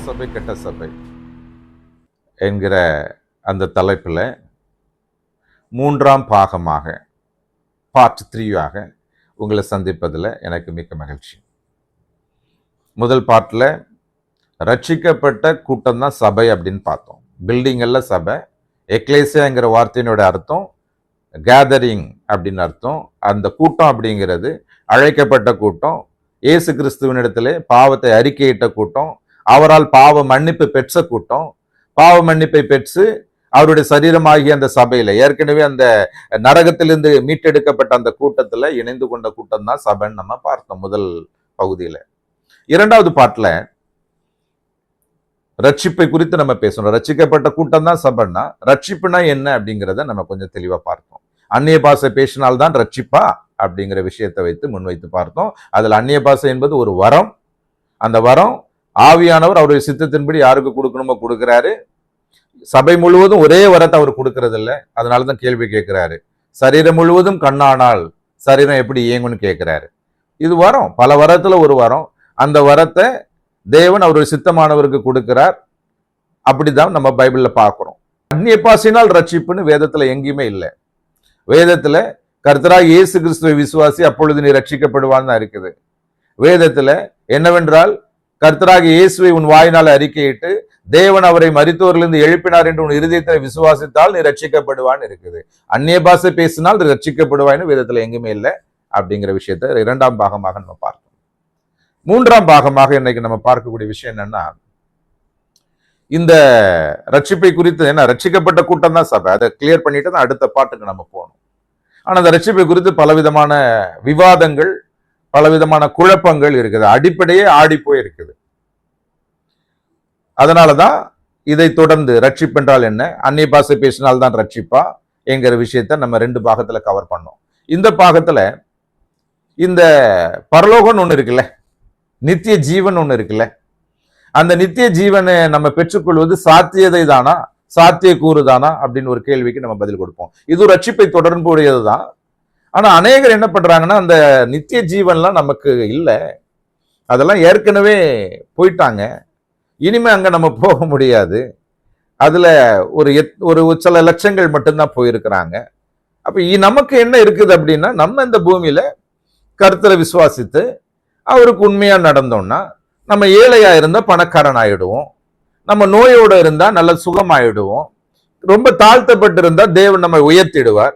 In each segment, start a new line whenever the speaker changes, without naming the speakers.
சபை கெட்ட சபை என்கிற அந்த தலைப்பில் மூன்றாம் பாகமாக பார்ட் 3ஆக உங்களை சந்திப்பதில் எனக்கு மிக்க மகிழ்ச்சி. முதல் பார்ட்டில் ரட்சிக்கப்பட்ட கூட்டம் தான் சபை அப்படின்னு பார்த்தோம். பில்டிங்கல்ல சபை, எக்லேசியாங்கிற வார்த்தையினோட அர்த்தம் கேதரிங் அப்படின்னு அர்த்தம். அந்த கூட்டம் அப்படிங்கிறது அழைக்கப்பட்ட கூட்டம், இயேசு கிறிஸ்துவனிடத்திலே பாவத்தை அறிக்கையிட்ட கூட்டம், அவரால் பாவ மன்னிப்பு பெற்ற கூட்டம், பாவ மன்னிப்பை பெற்று அவருடைய சரீரமாகிய அந்த சபையில ஏற்கனவே அந்த நரகத்திலிருந்து மீட்டெடுக்கப்பட்ட அந்த கூட்டத்துல இணைந்து கொண்ட கூட்டம் தான் சபைன்னு நம்ம பார்த்தோம் முதல் பகுதியில. இரண்டாவது பாட்டுல ரட்சிப்பை குறித்து நம்ம பேசணும். ரட்சிக்கப்பட்ட கூட்டம் தான் சபைன்னா ரட்சிப்புனா என்ன அப்படிங்கிறத நம்ம கொஞ்சம் தெளிவா பார்த்தோம். அந்நிய பாஷை பேசினால்தான் ரட்சிப்பா அப்படிங்கிற விஷயத்தை வைத்து முன்வைத்து பார்த்தோம். அதுல அந்நிய பாஷை என்பது ஒரு வரம். அந்த வரம் ஆவியானவர் அவருடைய சித்தத்தின்படி யாருக்கு கொடுக்கணுமோ கொடுக்கிறாரு. சபை முழுவதும் ஒரே வரத்தை அவர் கொடுக்கறது இல்லை. அதனாலதான் கேள்வி கேட்கிறாரு, சரீரம் முழுவதும் கண்ணானால் சரீரம் எப்படி இயங்கும்னு கேட்கிறாரு. இது வரம், பல வரத்துல ஒரு வரம். அந்த வரத்தை தேவன் அவருடைய சித்தமானவருக்கு கொடுக்கிறார். அப்படிதான் நம்ம பைபிள்ல பார்க்கிறோம். அந்நிய பாஷையினால் ரட்சிப்புன்னு வேதத்துல எங்கேயுமே இல்லை. வேதத்துல கர்த்தராகிய இயேசு கிறிஸ்துவை விசுவாசி அப்பொழுது நீ ரட்சிக்கப்படுவான்னு இருக்குது. வேதத்துல என்னவென்றால் கர்த்தராகிய இயேசுவை உன் வாயினால் அறிக்கையிட்டு தேவன் அவரை மரித்தோரிலிருந்து எழுப்பினார் என்று உன் இருதயத்தை விசுவாசித்தால் நீ ரட்சிக்கப்படுவான்னு இருக்குது. அந்நிய பாஷை பேசினால் ரட்சிக்கப்படுவான்னு வேதத்துல எங்குமே இல்லை அப்படிங்கிற விஷயத்தை இரண்டாம் பாகமாக நம்ம பார்க்கணும். மூன்றாம் பாகமாக இன்னைக்கு நம்ம பார்க்கக்கூடிய விஷயம் என்னன்னா, இந்த ரட்சிப்பை குறித்து என்ன, ரட்சிக்கப்பட்ட கூட்டம் தான் சபை, அதை கிளியர் பண்ணிட்டு தான் அடுத்த பாட்டுக்கு நம்ம போகணும். ஆனா அந்த ரட்சிப்பை குறித்து பலவிதமான விவாதங்கள், பலவிதமான குழப்பங்கள் இருக்குது. அடிப்படையே ஆடி போய் இருக்குது. அதனாலதான் இதை தொடர்ந்து ரட்சிப்பு என்றால் என்ன, அந்நிய பாஷை பேசினால்தான் ரட்சிப்பா என்கிற விஷயத்த நம்ம 2 பாகத்துல கவர் பண்ணோம். இந்த பாகத்துல இந்த பரலோகம்னு ஒண்ணு இருக்குல்ல, நித்திய ஜீவன் ஒண்ணு இருக்குல்ல, அந்த நித்திய ஜீவனை நம்ம பெற்றுக்கொள்வது சாத்தியதை தானா, சாத்திய கூறுதானா அப்படின்னு ஒரு கேள்விக்கு நம்ம பதில் கொடுப்போம். இது ரட்சிப்பை தொடர்புடையது தான். ஆனா அநேகர் என்ன பண்றாங்கன்னா, அந்த நித்திய ஜீவன்லாம் நமக்கு இல்லை, அதெல்லாம் ஏற்கனவே போயிட்டாங்க, இனிமே அங்க நம்ம போக முடியாது, அதுல ஒரு சில லட்சங்கள் மட்டும்தான் போயிருக்கிறாங்க. அப்ப நமக்கு என்ன இருக்குது அப்படின்னா, நம்ம இந்த பூமியில கர்த்தரை விசுவாசித்து அவருக்கு உண்மையா நடந்தோம்னா நம்ம ஏழையா இருந்தா பணக்காரன் ஆயிடுவோம், நம்ம நோயோட இருந்தா நல்ல சுகமாயிடுவோம், ரொம்ப தாழ்த்தப்பட்டு இருந்தா தேவன் நம்ம உயர்த்திடுவார்.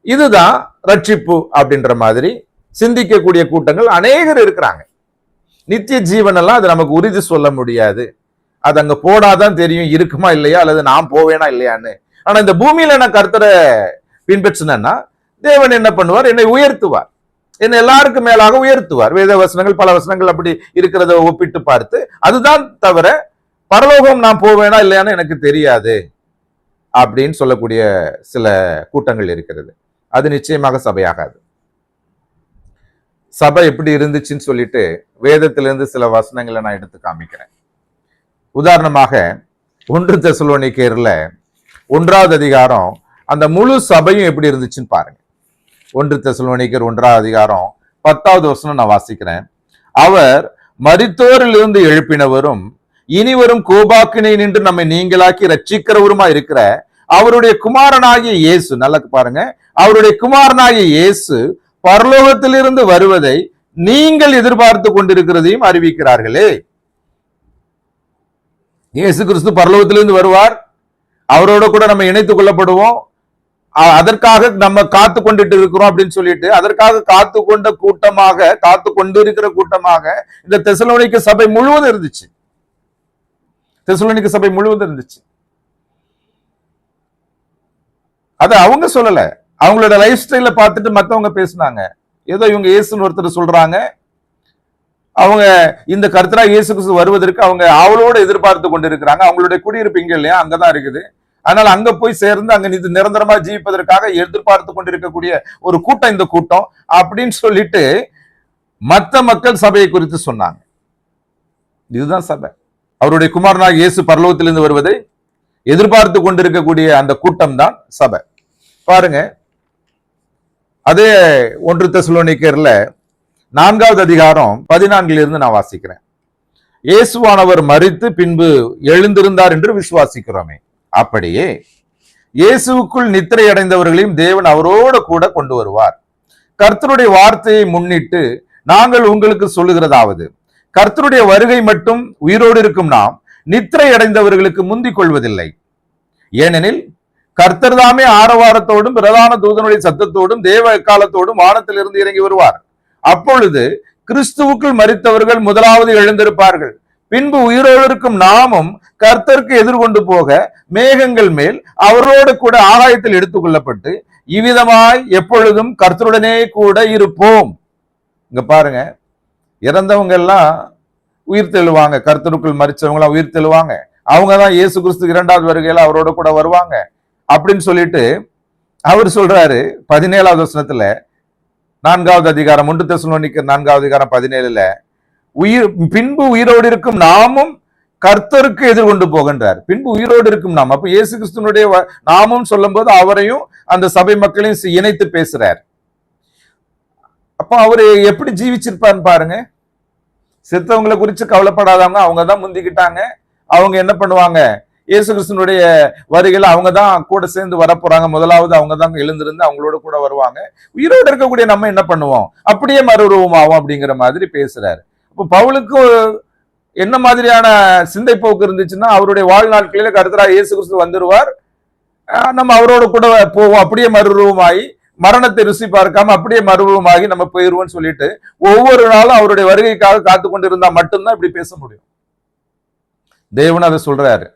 இதுதான் ரட்சிப்பு அப்படின்ற மாதிரி சிந்திக்கக்கூடிய கூட்டங்கள் அநேகர் இருக்கிறாங்க. நித்திய ஜீவன் எல்லாம் அது நமக்கு உறுதி சொல்ல முடியாது, அது அங்க போடாதான் தெரியும் இருக்குமா இல்லையா, அல்லது நான் போவேனா இல்லையான்னு. ஆனா இந்த பூமியில நான் கர்த்தரை பின்பற்றினா தேவன் என்ன பண்ணுவார், என்னை உயர்த்துவார், என்னை எல்லாருக்கும் மேலாக உயர்த்துவார். வேத வசனங்கள் பல வசனங்கள் அப்படி இருக்கிறத ஒப்பிட்டு பார்த்து, அதுதான் தவிர பரலோகம் நான் போவேனா இல்லையான்னு எனக்கு தெரியாது அப்படின்னு சொல்லக்கூடிய சில கூட்டங்கள் இருக்கிறது. அது நிச்சயமாக சபையாகாது. சபை எப்படி இருந்துச்சுன்னு சொல்லிட்டு வேதத்திலிருந்து சில வசனங்களை நான் எடுத்து காமிக்கிறேன். உதாரணமாக 1 தெசலோனிக்கேயர்ல 1வது அதிகாரம் அந்த முழு சபையும் எப்படி இருந்துச்சுன்னு பாருங்க. 1 தெசலோனிக்கேயர் 1வது அதிகாரம் 10வது வசனம் நான் வாசிக்கிறேன். அவர் மரித்தோரிலிருந்து எழுப்பினவரும் இனிவரும் கோபாக்கினை நின்று நம்மை நீங்களாக்கி ரட்சிக்கிறவருமா இருக்கிற அவருடைய குமாரனாகிய இயேசு, நல்லா பாருங்க, அவருடைய குமாரனாகிய இயேசு பரலோகத்திலிருந்து வருவதை நீங்கள் எதிர்பார்த்து கொண்டிருக்கிறதையும் அறிவிக்கிறார்களே. இயேசு கிறிஸ்து பரலோகத்திலிருந்து வருவார், அவரோட கூட நம்ம இணைத்துக் கொள்ளப்படுவோம், அதற்காக நம்ம காத்து கொண்டுட்டு இருக்கிறோம் அப்படின்னு சொல்லிட்டு அதற்காக காத்து கொண்ட கூட்டமாக, காத்து கொண்டு இருக்கிற கூட்டமாக இந்த தெசலோனிக்க சபை முழுவதும் இருந்துச்சு. தெசலோனிக்க சபை முழுவதும் இருந்துச்சு. அத அவங்க சொல்லல, அவங்களோட லைஃப் ஸ்டைல பார்த்துட்டு மத்தவங்க பேசினாங்க. ஏதோ இவங்க இயேசுன்னு ஒருத்தர் சொல்றாங்க, அவங்க இந்த கர்த்தராகிய இயேசு கிறிஸ்து வருவதற்கு அவங்க அவளோட எதிர்பார்த்து கொண்டு இருக்கிறாங்க. அவங்களுடைய குடியிருப்பு இங்க இல்லையா, அங்கதான் இருக்குது. அதனால அங்க போய் சேர்ந்து அங்க நிரந்தரமா ஜீவிப்பதற்காக எதிர்பார்த்து கொண்டிருக்கக்கூடிய ஒரு கூட்டம் இந்த கூட்டம் அப்படின்னு சொல்லிட்டு மற்ற மக்கள் சபையை குறித்து சொன்னாங்க. இதுதான் சபை. அவருடைய குமாரனாகிய இயேசு பரலோகத்திலிருந்து வருவதை எதிர்பார்த்து கொண்டிருக்கக்கூடிய அந்த கூட்டம் தான் சபை. பாருங்க, அதே 1 தெசலோனிக்கேயர்ல 4வது அதிகாரம் 14 நான் வாசிக்கிறேன். இயேசுவானவர் மரித்து பின்பு எழுந்திருந்தார் என்று விசுவாசிக்கிறோமே. அப்படியே இயேசுவுக்குள் நித்திரை அடைந்தவர்களையும் தேவன் அவரோடு கூட கொண்டு வருவார். கர்த்தருடைய வார்த்தையை முன்னிட்டு நாங்கள் உங்களுக்கு சொல்லுகிறதாவது, கர்த்தருடைய வருகை மட்டும் உயிரோடு இருக்கும் நாம் நித்திரை அடைந்தவர்களுக்கு முந்திக் கொள்வதில்லை. ஏனெனில் கர்த்தர் தாமே ஆரவாரத்தோடும் பிரதான தூதனுடைய சத்தத்தோடும் தேவ எக்காலத்தோடும் வானத்திலிருந்து இறங்கி வருவார். அப்பொழுது கிறிஸ்துவுக்குள் மரித்தவர்கள் முதலாவது எழுந்திருப்பார்கள். பின்பு உயிரோடு இருக்கும் நாமும் கர்த்தருக்கு எதிர்கொண்டு போக மேகங்கள் மேல் அவரோடு கூட ஆகாயத்தில் எடுத்துக் கொள்ளப்பட்டு இவ்விதமாய் எப்பொழுதும் கர்த்தருடனே கூட இருப்போம். இங்க பாருங்க, இறந்தவங்க எல்லாம் உயிர் தெழுவாங்க, கர்த்தருக்குள் மரிச்சவங்க எல்லாம் உயிர் தெழுவாங்க. அவங்கதான் இயேசு கிறிஸ்து இரண்டாவது வருகையில அவரோட கூட வருவாங்க அப்படின்னு சொல்லிட்டு அவர் சொல்றாரு 17வது வசனத்துல, 4வது அதிகாரம் 1 தெசலோனிக்கர் 4வது அதிகாரம் 17ல, பின்பு உயிரோடு இருக்கும் நாமும் கர்த்தருக்கு எதிர்கொண்டு போகின்றார். பின்பு உயிரோடு இருக்கும் நாம், அப்ப இயேசு கிறிஸ்துனுடைய நாமும் சொல்லும் போது அவரையும் அந்த சபை மக்களையும் இணைத்து பேசுறார். அப்ப அவரு எப்படி ஜீவிச்சிருப்பாருன்னு பாருங்க. செத்தவங்களை குறிச்சு கவலைப்படாதவங்க அவங்க தான் முந்திக்கிட்டாங்க. அவங்க என்ன பண்ணுவாங்க, இயேசு கிறிஸ்துனுடைய வருகையில அவங்க தான் கூட சேர்ந்து வரப்போறாங்க. முதலாவது அவங்க தான் எழுந்திருந்து அவங்களோட கூட வருவாங்க. உயிரோடு இருக்கக்கூடிய நம்ம என்ன பண்ணுவோம், அப்படியே மறுரூபமாகும் அப்படிங்கிற மாதிரி பேசுறாரு. இப்போ பவுலுக்கு என்ன மாதிரியான சிந்தை போக்கு இருந்துச்சுன்னா, அவருடைய வாழ்நாட்களில கர்த்தராகிய இயேசு கிறிஸ்து வந்துருவார், நம்ம அவரோட கூட போவோம், அப்படியே மறுரூபமாகி மரணத்தை ருசி பார்க்காம அப்படியே மறுரூபமாகி நம்ம போயிருவோம்னு சொல்லிட்டு ஒவ்வொரு நாளும் அவருடைய வருகைக்காக காத்து கொண்டு இருந்தா மட்டும்தான் இப்படி பேச முடியும். தேவன் அதை சொல்றாரு,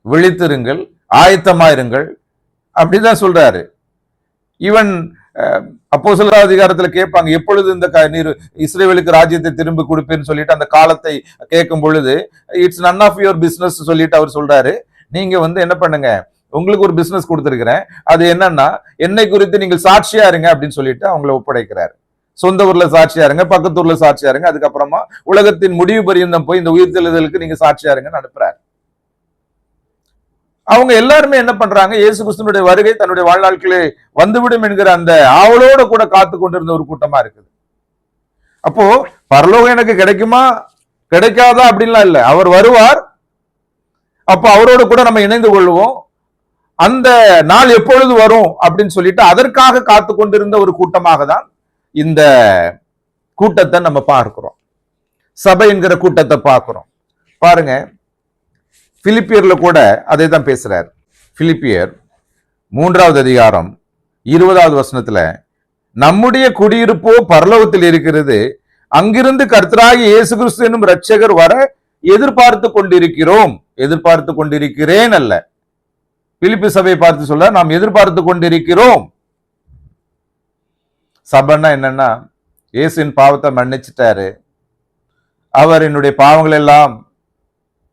விழித்திருங்கள், ஆயத்தமாயிருங்கள் அப்படிதான் சொல்றாரு. ஈவன் அப்போஸ்தலர் அதிகாரத்துல கேட்பாங்க, எப்பொழுது இந்த நீர் இஸ்ரவேலுக்கு ராஜ்யத்தை திரும்பி கொடுப்பேன்னு சொல்லிட்டு அந்த காலத்தை கேட்கும் பொழுது, it's none of your business சொல்லிட்டு அவர் சொல்றாரு, நீங்க என்ன பண்ணுங்க, உங்களுக்கு ஒரு பிசினஸ் கொடுத்திருக்கிறேன், அது என்னன்னா என்னை குறித்து நீங்கள் சாட்சியா இருங்க அப்படின்னு சொல்லிட்டு அவங்களை ஒப்படைக்கிறாரு. சொந்த ஊர்ல சாட்சியா இருங்க, பக்கத்து ஊர்ல சாட்சியா இருங்க, அதுக்கப்புறமா உலகத்தின் முடிவு பரியந்தம் போய் இந்த உயிர்த்தெழுதலுக்கு நீங்க சாட்சியா இருங்கன்னு அனுப்புறாரு. அவங்க எல்லாருமே என்ன பண்றாங்க, இயேசு கிறிஸ்துவினுடைய வருகை தன்னுடைய வாழ்நாட்களே வந்துவிடும் என்கிற அந்த ஆவலோட கூட காத்து கொண்டிருந்த ஒரு கூட்டமா இருக்குது. அப்போ பரலோகம் எனக்கு கிடைக்குமா கிடைக்காதா அப்படின்லாம் இல்லை, அவர் வருவார், அப்போ அவரோடு கூட நம்ம இணைந்து கொள்வோம். அந்த நாள் எப்பொழுது வரும் அப்படின்னு சொல்லிட்டு அதற்காக காத்து கொண்டிருந்த ஒரு கூட்டமாக தான் இந்த கூட்டத்தை நம்ம பார்க்கிறோம். சபை என்கிற கூட்டத்தை பார்க்கிறோம். பாருங்க, பிலிப்பியர்ல கூட அதை தான் பேசுறார். பிலிப்பியர் 3வது அதிகாரம் 20வது வசனத்துல, நம்முடைய குடியிருப்போ பரலோகத்தில் இருக்கிறது, அங்கிருந்து கர்த்தராகிய இயேசு கிறிஸ்து என்னும் இரட்சகர் வர எதிர்பார்த்து கொண்டிருக்கிறோம். எதிர்பார்த்து கொண்டிருக்கிறேன் அல்ல, பிலிப்பி சபையை பார்த்து சொல்ல, நாம் எதிர்பார்த்து கொண்டிருக்கிறோம். சபைன்னா என்னன்னா, இயேசுவின் பாவத்தை மன்னிச்சிட்டாரு, அவர் என்னுடைய பாவங்கள் எல்லாம்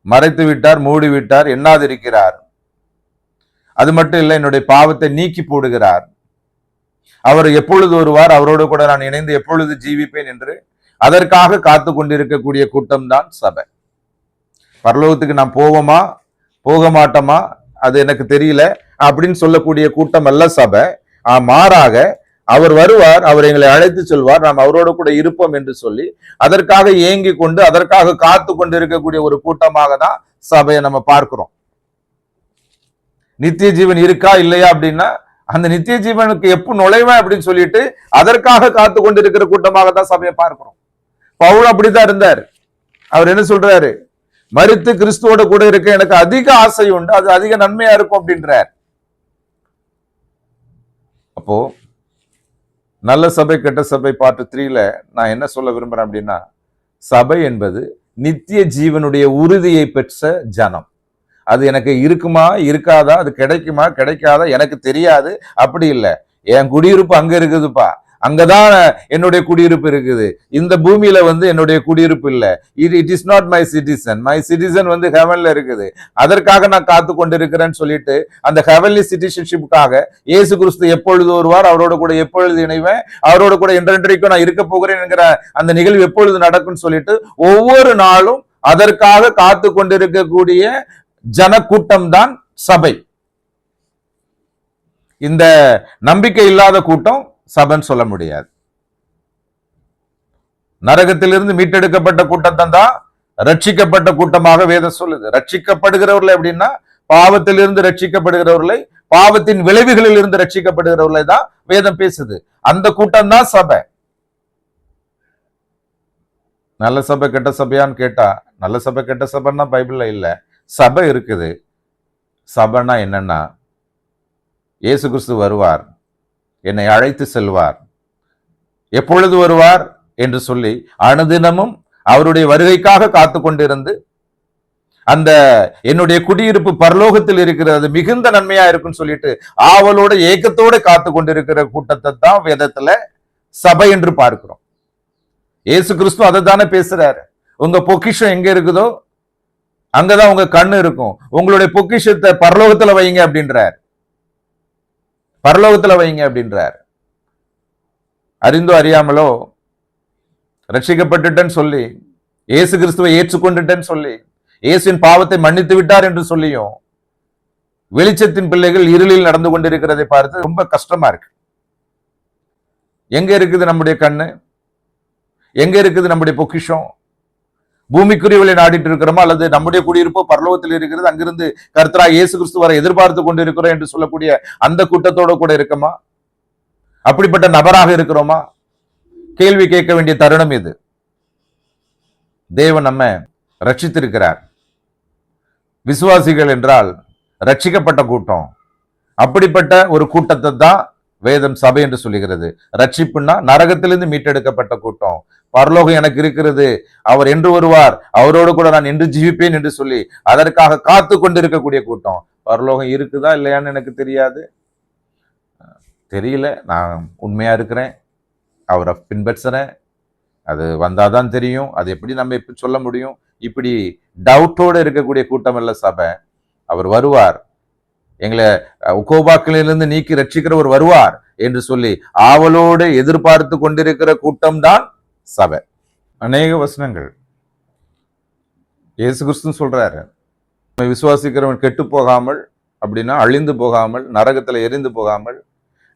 மறைத்து விட்டார், மூடி விட்டார், எண்ணாதிருக்கிறார். அது மட்டும் இல்லை, என்னுடைய பாவத்தை நீக்கி போடுகிறார். அவர் எப்பொழுது வருவார், அவரோடு கூட நான் இணைந்து எப்பொழுது ஜீவிப்பேன் என்று அதற்காக காத்து கொண்டிருக்கக்கூடிய கூட்டம் தான் சபை. பரலோகத்துக்கு நான் போவோமா போக மாட்டோமா அது எனக்கு தெரியல அப்படின்னு சொல்லக்கூடிய கூட்டம் அல்ல சபை. மாறாக அவர் வருவார், அவர் எங்களை அழைத்து செல்வார், நாம் அவரோடு கூட இருப்போம் என்று சொல்லி அதற்காக ஏங்கி கொண்டு அதற்காக காத்து கொண்டு இருக்கக்கூடிய ஒரு கூட்டமாக தான் சபையை நம்ம பார்க்கிறோம். நித்திய ஜீவன் இருக்கா இல்லையா அப்படின்னா, அந்த நித்திய ஜீவனுக்கு எப்போ நுழைவேன் அப்படின்னு சொல்லிட்டு அதற்காக காத்து கொண்டு இருக்கிற கூட்டமாக தான் சபையை பார்க்கிறோம். பவுல் அப்படித்தான் இருந்தார். அவர் என்ன சொல்றாரு, மரித்து கிறிஸ்துவோட கூட இருக்க எனக்கு அதிக ஆசை உண்டு, அது அதிக நன்மையா இருக்கும் அப்படின்றார். அப்போ நல்ல சபை கெட்ட சபை பார்ட் 3ல நான் என்ன சொல்ல விரும்புறேன் அப்படின்னா, சபை என்பது நித்திய ஜீவனுடைய உறுதியை பெற்ற ஜனம். அது எனக்கு இருக்குமா இருக்காதா, அது கிடைக்குமா கிடைக்காதா எனக்கு தெரியாது, அப்படி இல்லை. என் குடியிருப்பு அங்க இருக்குதுப்பா, அங்கதான் என்னுடைய குடியிருப்பு இருக்குது. இந்த பூமியில என்னுடைய குடியிருப்பு இல்லை. It is not my citizen. My citizen ஹெவன்ல இருக்குது. அதற்காக நான் காத்து கொண்டிருக்கிறேன்னு சொல்லிட்டு அந்த ஹெவன்லி சிட்டிசன்ஷிப்புக்காக இயேசு கிறிஸ்து எப்பொழுது வருவார், அவரோட கூட எப்பொழுது இணைவேன், அவரோட கூட என்றென்றைக்கும் நான் இருக்க போகிறேன் என்கிற அந்த நிகழ்வு எப்பொழுது நடக்கும்னு சொல்லிட்டு ஒவ்வொரு நாளும் அதற்காக காத்து கொண்டிருக்கக்கூடிய ஜனக்கூட்டம் தான் சபை. இந்த நம்பிக்கை இல்லாத கூட்டம் சபைன்னு சொல்ல முடியாது. நரகத்திலிருந்து மீட்டெடுக்கப்பட்ட கூட்டத்தை தான் ரட்சிக்கப்பட்ட கூட்டமாக வேதம் சொல்லுது. ரட்சிக்கப்படுகிறவர்கள் எப்படின்னா பாவத்திலிருந்து ரட்சிக்கப்படுகிறவர்களை, பாவத்தின் விளைவுகளில் இருந்து ரட்சிக்கப்படுகிறவர்களை தான் வேதம் பேசுது. அந்த கூட்டம் தான் சபை. நல்ல சபை கெட்ட சபையான்னு கேட்டா, நல்ல சபை கெட்ட சபைன்னா பைபிள்ல இல்ல. சபை இருக்குது. சபைனா என்னன்னா, இயேசு கிறிஸ்து வருவார், என்னை அழைத்து செல்வார். எப்பொழுது வருவார் என்று சொல்லி அனுதினமும் அவருடைய வருகைக்காக காத்து கொண்டிருந்து, அந்த என்னுடைய குடியிருப்பு பரலோகத்தில் இருக்கிறது, மிகுந்த நன்மையா இருக்குன்னு சொல்லிட்டு ஆவலோட ஏக்கத்தோட காத்து கொண்டிருக்கிற கூட்டத்தை தான் வேதத்துல சபை என்று பார்க்கிறோம். இயேசு கிறிஸ்து அதை தானே பேசுறாரு. உங்க பொக்கிஷம் எங்க இருக்குதோ அங்கதான் உங்க கண்ணு இருக்கும். உங்களுடைய பொக்கிஷத்தை பரலோகத்துல வைங்க அப்படின்றார். பரலோகத்துல வைங்க அப்படின்றார். அறிந்தோ அறியாமலோ ரட்சிக்கப்பட்டுட்டேன்னு சொல்லி, இயேசு கிறிஸ்துவை ஏற்றுக்கொண்டுட்டேன்னு சொல்லி, இயேசுவின் பாவத்தை மன்னித்து விட்டார் என்று சொல்லியும் வெளிச்சத்தின் பிள்ளைகள் இருளில் நடந்து கொண்டிருக்கிறதை பார்த்து ரொம்ப கஷ்டமா இருக்கு. எங்க இருக்குது நம்முடைய கண்ணு? எங்க இருக்குது நம்முடைய பொக்கிஷம்? பூமிக்குரியவளை நாடிட்டு இருக்கிறோமா, அல்லது நம்முடைய குடியிருப்போ பரலோகத்தில் இருக்கிறது, அங்கிருந்து கர்த்தராகிய இயேசு கிறிஸ்து வரை எதிர்பார்த்து கொண்டிருக்கிறோம் என்று சொல்லக்கூடிய அந்த கூட்டத்தோட கூட இருக்கமா? அப்படிப்பட்ட நபராக இருக்கிறோமா? கேள்வி கேட்க வேண்டிய தருணம் இது. தேவன் நம்ம ரட்சித்திருக்கிறார். விசுவாசிகள் என்றால் ரட்சிக்கப்பட்ட கூட்டம். அப்படிப்பட்ட ஒரு கூட்டத்தை தான் வேதம் சபை என்று சொல்லுகிறது. ரட்சிப்புன்னா நரகத்திலிருந்து மீட்டெடுக்கப்பட்ட கூட்டம். பரலோகம் எனக்கு இருக்கிறது, அவர் என்று வருவார், அவரோடு கூட நான் என்று ஜீவிப்பேன் என்று சொல்லி அதற்காக காத்து கொண்டிருக்கக்கூடிய கூட்டம். பரலோகம் இருக்குதா இல்லையான்னு எனக்கு தெரியாது, தெரியல. நான் உண்மையா இருக்கிறேன், அவரை பின்பற்றுறேன், அது வந்தாதான் தெரியும். அது எப்படி நம்ம எப்படி சொல்ல முடியும்? இப்படி டவுட்டோடு இருக்கக்கூடிய கூட்டம் அல்ல சபை. அவர் வருவார், எங்களை உகோபாக்களிலிருந்து நீக்கி ரட்சிக்கிறவர் வருவார் என்று சொல்லி ஆவலோடு எதிர்பார்த்து கொண்டிருக்கிற கூட்டம் தான் சபை. அநேக வசனங்கள் இயேசு கிறிஸ்து சொல்றாரு, விசுவாசிக்கிறவன் கெட்டு போகாமல், அப்படின்னா அழிந்து போகாமல், நரகத்துல எரிந்து போகாமல்,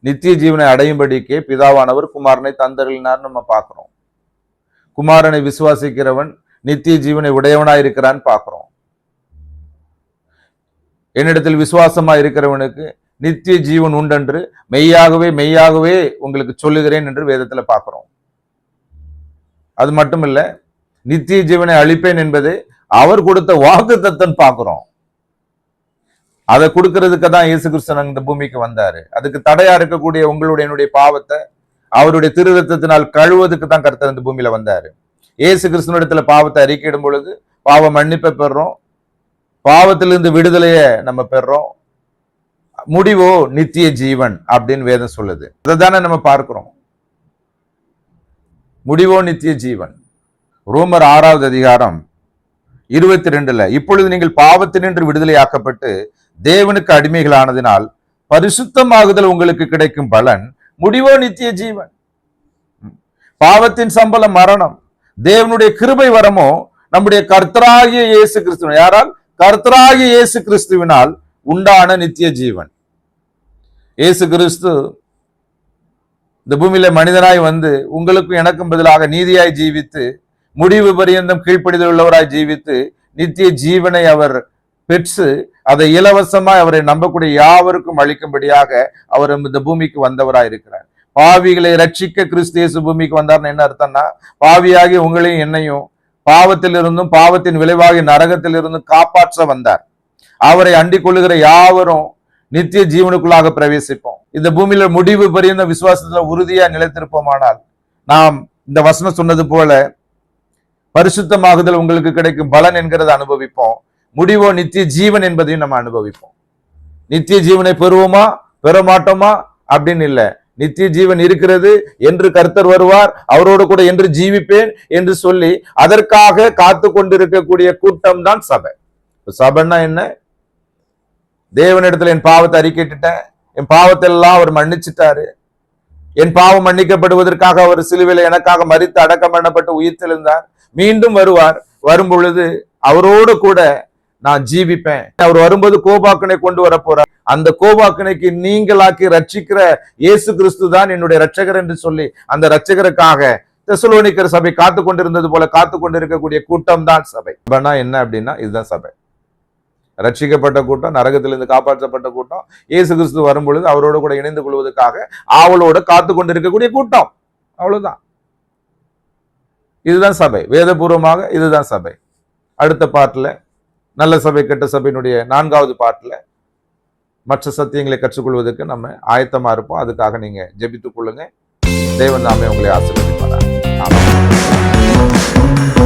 நித்திய ஜீவனை அடையும்படிக்கே பிதாவானவர் குமாரனை தந்தருளினார் நம்ம பார்க்கிறோம். குமாரனை விசுவாசிக்கிறவன் நித்திய ஜீவனை உடையவனாயிருக்கிறான்னு பார்க்கிறோம். என்னிடத்தில் விசுவாசமா இருக்கிறவனுக்கு நித்திய ஜீவன் உண்டென்று மெய்யாகவே மெய்யாகவே உங்களுக்கு சொல்லுகிறேன் என்று வேதத்துல பார்க்கிறோம். அது மட்டுமில்ல, நித்திய ஜீவனை அளிப்பேன் என்பதை அவர் கொடுத்த வாக்குத்தத்தம் பார்க்கிறோம். அதை கொடுக்கறதுக்கு தான் இயேசு கிறிஸ்து இந்த பூமிக்கு வந்தாரு. அதுக்கு தடையா இருக்கக்கூடிய உங்களுடைய என்னுடைய பாவத்தை அவருடைய திருரத்தத்தினால் கழுவதுக்கு தான் கர்த்தர் இந்த பூமியில வந்தாரு. இயேசு கிறிஸ்துவனிடத்துல பாவத்தை அறிக்கையிடும் பொழுது பாவ மன்னிப்பை பெறுறோம், பாவத்திலிருந்து விடுதலையை நம்ம பெறுறோம். முடிவோ நித்திய ஜீவன் அப்படின்னு வேதம் சொல்லுது. அதை தானே நம்ம பார்க்கிறோம். முடிவோ நித்திய ஜீவன். ரோமர் 6வது அதிகாரம் 22 இப்பொழுது நீங்கள் பாவத்தினின்று விடுதலையாக்கப்பட்டு தேவனுக்கு அடிமைகளானதினால் பரிசுத்தமாகுதல் உங்களுக்கு கிடைக்கும் பலன் முடிவோ நித்திய ஜீவன். பாவத்தின் சம்பளம் மரணம், தேவனுடைய கிருபை வரமோ நம்முடைய கர்த்தராகிய இயேசு கிறிஸ்துவினால், யாரால்? கர்த்தராகிய இயேசு கிறிஸ்துவினால் உண்டான நித்திய ஜீவன். இயேசு கிறிஸ்து இந்த பூமியில மனிதனாய் வந்து உங்களுக்கும் எனக்கும் பதிலாக நீதியாய் ஜீவித்து, முடிவு பரியந்தம் கீழ்ப்படிதல் உள்ளவராய் ஜீவித்து, நித்திய ஜீவனை அவர் பெற்று அதை இலவசமாய் அவரை நம்பக்கூடிய யாவருக்கும் அளிக்கும்படியாக அவர் இந்த பூமிக்கு வந்தவராய் இருக்கிறார். பாவிகளை ரட்சிக்க கிறிஸ்து இயேசு பூமிக்கு வந்தார்னு என்ன அர்த்தம்னா, பாவியாகி உங்களையும் என்னையும் பாவத்திலிருந்தும் பாவத்தின் விளைவாகி நரகத்திலிருந்தும் காப்பாற்ற வந்தார். அவரை அண்டிக் கொள்ளுகிற யாவரும் நித்திய ஜீவனுக்குள்ளாக பிரவேசிப்போம். இந்த பூமியில முடிவு பரியந்த விசுவாசத்துல உறுதியா நிலைத்திருப்போமானால் நாம் இந்த வசனம் சொன்னது போல பரிசுத்தமாகுதல் உங்களுக்கு கிடைக்கும் பலன் என்கிறத அனுபவிப்போம். முடிவோ நித்திய ஜீவன் என்பதையும் நம்ம அனுபவிப்போம். நித்திய ஜீவனை பெறுவோமா பெற மாட்டோமா அப்படின்னு இல்லை. நித்திய ஜீவன் இருக்கிறது என்று கர்த்தர் வருவார், அவரோடு கூட என்று ஜீவிப்பேன் என்று சொல்லி அதற்காக காத்து கொண்டிருக்கக்கூடிய கூட்டம் தான் சபை. சபைன்னா என்ன? தேவனிடத்துல என் பாவத்தை அறிக்கையிட்டேன், என் பாவத்தை எல்லாம் அவர் மன்னிச்சுட்டாரு, என் பாவம் மன்னிக்கப்படுவதற்காக அவர் சிலுவையில எனக்காக மரித்து அடக்கம் பண்ணப்பட்டு உயிர்த்தெழுந்தார், மீண்டும் வருவார். வரும் பொழுது அவரோடு கூட நான் ஜீவிப்பேன். அவர் வரும்போது கோபாக்கனை கொண்டு வர போறார். அந்த கோபாக்கனைக்கு நீங்களாக்கி ரட்சிக்கிற இயேசு கிறிஸ்து தான் என்னுடைய ரட்சகர் என்று சொல்லி அந்த ரட்சகருக்காக தெசலோனிக்கர் சபை காத்து கொண்டிருந்தது போல காத்து கொண்டிருக்கக்கூடிய கூட்டம் தான் சபை. சபைனா என்ன அப்படின்னா இதுதான் சபை. ரட்சிக்கப்பட்ட கூட்டம், நரகத்திலிருந்து காப்பாற்றப்பட்ட கூட்டம், இயேசு கிறிஸ்து வரும் பொழுது அவரோடு கூட இணைந்து கொள்வதற்காக ஆவலோடு காத்து கொண்டிருக்கக்கூடிய கூட்டம். அவ்வளவுதான். இதுதான் சபை. வேதபூர்வமாக இதுதான் சபை. அடுத்த பாட்டுல நல்ல சபை கெட்ட சபையினுடைய 4வது பாட்டுல மற்ற சத்தியங்களை கற்றுக்கொள்வதற்கு நம்ம ஆயத்தமா இருப்போம். அதுக்காக நீங்க ஜெபித்துக் கொள்ளுங்க. தேவன் நாமே உங்களை ஆசீர்வதிப்பாராக. ஆமென்.